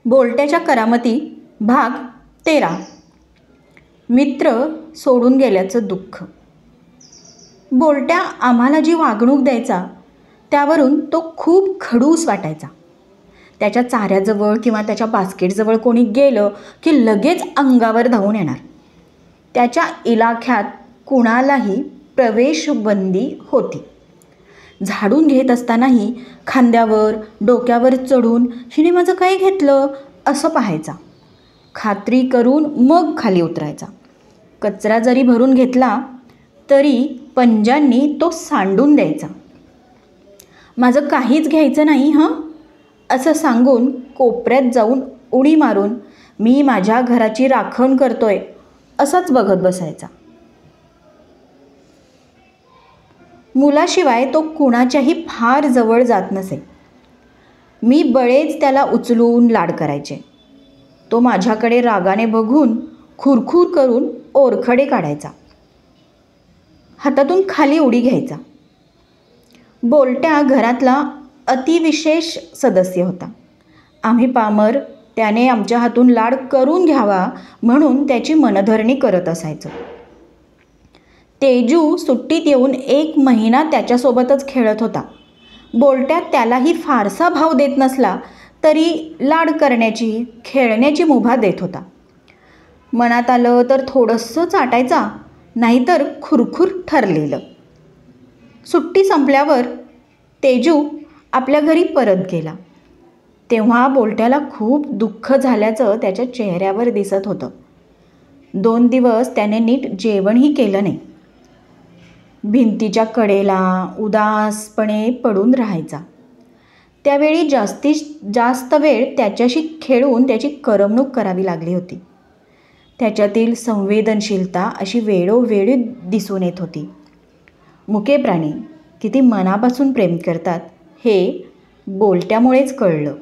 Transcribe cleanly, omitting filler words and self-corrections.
बोलट्याच्या करामती भाग 13. मित्र सोडून गेल्याचं दुःख. बोलट्या आम्हाला जी वागणूक द्यायचा त्यावरून तो खूप खडूस वाटायचा. त्याच्या चाऱ्याजवळ किंवा त्याच्या बास्केटजवळ कोणी गेलं की लगेच अंगावर धावून येणार. त्याच्या इलाख्यात कुणालाही प्रवेशबंदी होती. झाडून घेत असतानाही खांद्यावर डोक्यावर चढून हिने माझं काय घेतलं असं पाहायचा. खात्री करून मग खाली उतरायचा. कचरा जरी भरून घेतला तरी पंजांनी तो सांडून द्यायचा. माझं काहीच घ्यायचं नाही हं असं सांगून कोपऱ्यात जाऊन उडी मारून मी माझ्या घराची राखण करतोय असंच बघत बसायचा. मुलाशिवाय तो कुणाच्याही फार जवळ जात नसे. मी बळेच त्याला उचलून लाड करायचे. तो माझ्याकडे रागाने बघून खुरखुर करून ओरखडे काढायचा. हातातून खाली उडी घ्यायचा. बोलट्या घरातला अतिविशेष सदस्य होता. आम्ही पामर त्याने आमच्या हातून लाड करून घ्यावा म्हणून त्याची मनधरणी करत असायचो. तेजू सुट्टीत येऊन 1 महिना त्याच्यासोबतच खेळत होता. बोलट्या त्यालाही फारसा भाव देत नसला तरी लाड करण्याची खेळण्याची मुभा देत होता. मनात आलं तर थोडंसं चाटायचा, नाहीतर खुरखुर ठरलेलं. सुट्टी संपल्यावर तेजू आपल्या घरी परत गेला. तेव्हा बोलट्याला खूप दुःख झाल्याचं त्याच्या चेहऱ्यावर दिसत होतं. 2 दिवस त्याने नीट जेवणही केलं नाही. भिंतीच्या कडेला उदासपणे पडून राहायचा. त्यावेळी जास्तीत जास्त वेळ त्याच्याशी खेळून त्याची करमणूक करावी लागली होती. त्याच्यातील संवेदनशीलता अशी वेळोवेळी दिसून येत होती. मुके प्राणी किती मनापासून प्रेम करतात हे बोलट्यामुळेच कळलं.